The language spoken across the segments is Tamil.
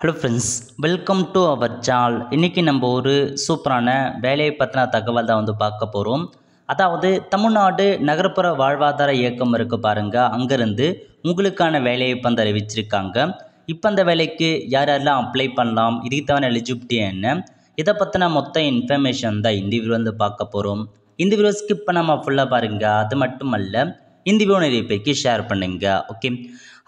Hello friends, welcome to our channel. இன்றைக்கி நம்ம ஒரு சூப்பரான வேலையை பற்றின தகவல் தான் பார்க்க போகிறோம். அதாவது தமிழ்நாடு நகர்ப்புற வாழ்வாதார இயக்கம் இருக்குது பாருங்கள், அங்கேருந்து உங்களுக்கான வேலையை அறிவிச்சிருக்காங்க. இப்போ அந்த வேலைக்கு யார் யாரெல்லாம் அப்ளை பண்ணலாம், இதுக்கு தேவையான எலிஜிபிலிட்டி என்ன, இதை பற்றின மொத்த இன்ஃபர்மேஷன் தான் இந்த வீடியோ பார்க்க போகிறோம். இந்த வீடியோ ஸ்கிப் பண்ணாமல் ஃபுல்லாக பாருங்கள். அது மட்டும் அல்ல, இந்த வீடியோ நிறைய பேருக்கு ஷேர் பண்ணுங்க. ஓகே,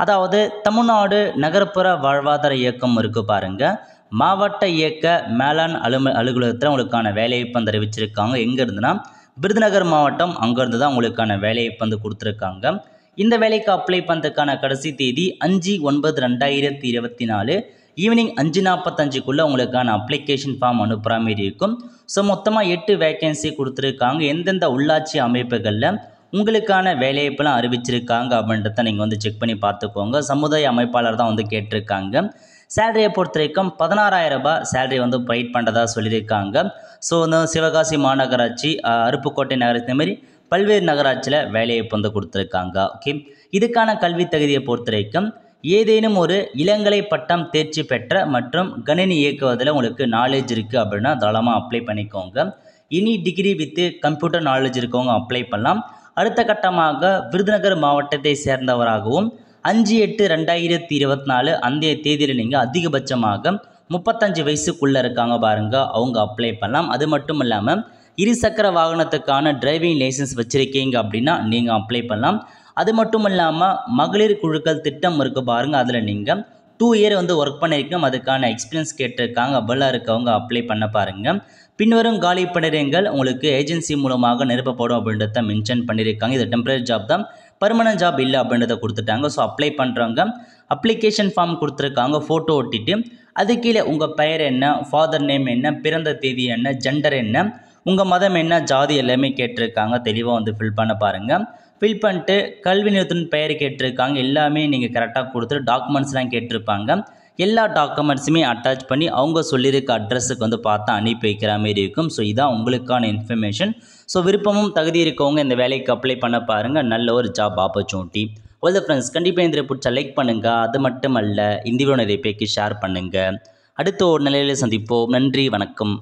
அதாவது தமிழ்நாடு நகர்ப்புற வாழ்வாதார இயக்கம் இருக்குது பாருங்கள், மாவட்ட இயக்க மேலாண் அலுவலகத்தில் உங்களுக்கான வேலைவாய்ப்பு அறிவிச்சிருக்காங்க. எங்கே இருந்துன்னா விருதுநகர் மாவட்டம், அங்கேருந்து தான் உங்களுக்கான வேலைவாய்ப்பு கொடுத்துருக்காங்க. இந்த வேலைக்கு அப்ளை பண்ணுறதுக்கான கடைசி தேதி 5/9/2024 ஈவினிங் 5:45 உங்களுக்கான அப்ளிகேஷன் ஃபார்ம் அனுப்புகிற மாரி இருக்கும். ஸோ மொத்தமாக 8 வேக்கன்சி கொடுத்துருக்காங்க. எந்தெந்த உள்ளாட்சி அமைப்புகளில் உங்களுக்கான வேலைவாய்ப்புலாம் அறிவிச்சிருக்காங்க அப்படின்றத நீங்கள் செக் பண்ணி பார்த்துக்கோங்க. சமுதாய அமைப்பாளர் தான் கேட்டிருக்காங்க. சேலரியை பொறுத்த வரைக்கும் 16,000 ரூபாய் சேலரி ப்ரொவைட் பண்ணுறதா சொல்லியிருக்காங்க. ஸோ சிவகாசி மாநகராட்சி, அருப்புக்கோட்டை நகராட்சி, இந்த மாதிரி பல்வேறு நகராட்சியில் வேலைவாய்ப்பு கொடுத்துருக்காங்க. ஓகே, இதுக்கான கல்வி தகுதியை பொறுத்த வரைக்கும் ஏதேனும் ஒரு இளங்கலை பட்டம் தேர்ச்சி பெற்ற மற்றும் கணினி இயக்குவதில் உங்களுக்கு நாலேஜ் இருக்குது அப்படின்னா தாராளமாக அப்ளை பண்ணிக்கோங்க. Any degree with computer knowledge இருக்கவங்க அப்ளை பண்ணலாம். அடுத்த கட்டமாக விருதுநகர் மாவட்டத்தை சேர்ந்தவராகவும் 5/8/2024 அந்த தேதியில் நீங்கள் அதிகபட்சமாக 35 வயசுக்குள்ளே இருக்காங்க பாருங்கள், அவங்க அப்ளை பண்ணலாம். அது மட்டும் இல்லாமல் இருசக்கர வாகனத்துக்கான டிரைவிங் லைசன்ஸ் வச்சுருக்கீங்க அப்படின்னா நீங்கள் அப்ளை பண்ணலாம். அது மட்டும் இல்லாமல் மகளிர் குழுக்கள் திட்டம் இருக்குது பாருங்கள், அதில் நீங்கள் 2 இயர் ஒர்க் பண்ணியிருக்கோம், அதுக்கான எக்ஸ்பீரியன்ஸ் கேட்டிருக்காங்க. அப்படிலாம் இருக்கவங்க அப்ளை பண்ண பாருங்கள். பின்வரும் காலி பணியிடங்கள் உங்களுக்கு ஏஜென்சி மூலமாக நிரப்பப்படும் அப்படின்றத மென்ஷன் பண்ணியிருக்காங்க. இது டெம்பரரி ஜாப் தான், பர்மனன்ட் ஜாப் இல்லை அப்படின்றத கொடுத்துட்டாங்க. ஸோ அப்ளை பண்ணுறவங்க அப்ளிகேஷன் ஃபார்ம் கொடுத்துருக்காங்க, ஃபோட்டோ ஒட்டிட்டு அது கீழே உங்கள் பெயர் என்ன, ஃபாதர் நேம் என்ன, பிறந்த தேதி என்ன, ஜெண்டர் என்ன, உங்கள் மதம் என்ன, ஜாதி எல்லாமே கேட்டிருக்காங்க. தெளிவாக ஃபில் பண்ண பாருங்கள். ஃபில் பண்ணிட்டு கல்வி நிறுவனத்தின் பெயர் கேட்டிருக்காங்க. எல்லாமே நீங்கள் கரெக்டாக கொடுத்துட்டு டாக்குமெண்ட்ஸ்லாம் கேட்டிருப்பாங்க. எல்லா டாக்குமெண்ட்ஸுமே அட்டாச் பண்ணி அவங்க சொல்லியிருக்க அட்ரஸுக்கு பார்த்து அனுப்பி வைக்கிற மாரி இருக்கும். ஸோ இதான் உங்களுக்கான இன்ஃபர்மேஷன். ஸோ விருப்பமும் தகுதி இருக்கவங்க இந்த வேலைக்கு அப்ளை பண்ண பாருங்கள். நல்ல ஒரு ஜாப் ஆப்பர்ச்சுனிட்டி. வெல் ஃப்ரெண்ட்ஸ், கண்டிப்பாக இந்த பிடிச்சா லைக் பண்ணுங்கள். அது மட்டும் அல்ல, இந்த வீடியோ நிறைய பேருக்கு ஷேர் பண்ணுங்கள். அடுத்த ஒரு நிலையில் சந்திப்போம். நன்றி, வணக்கம்.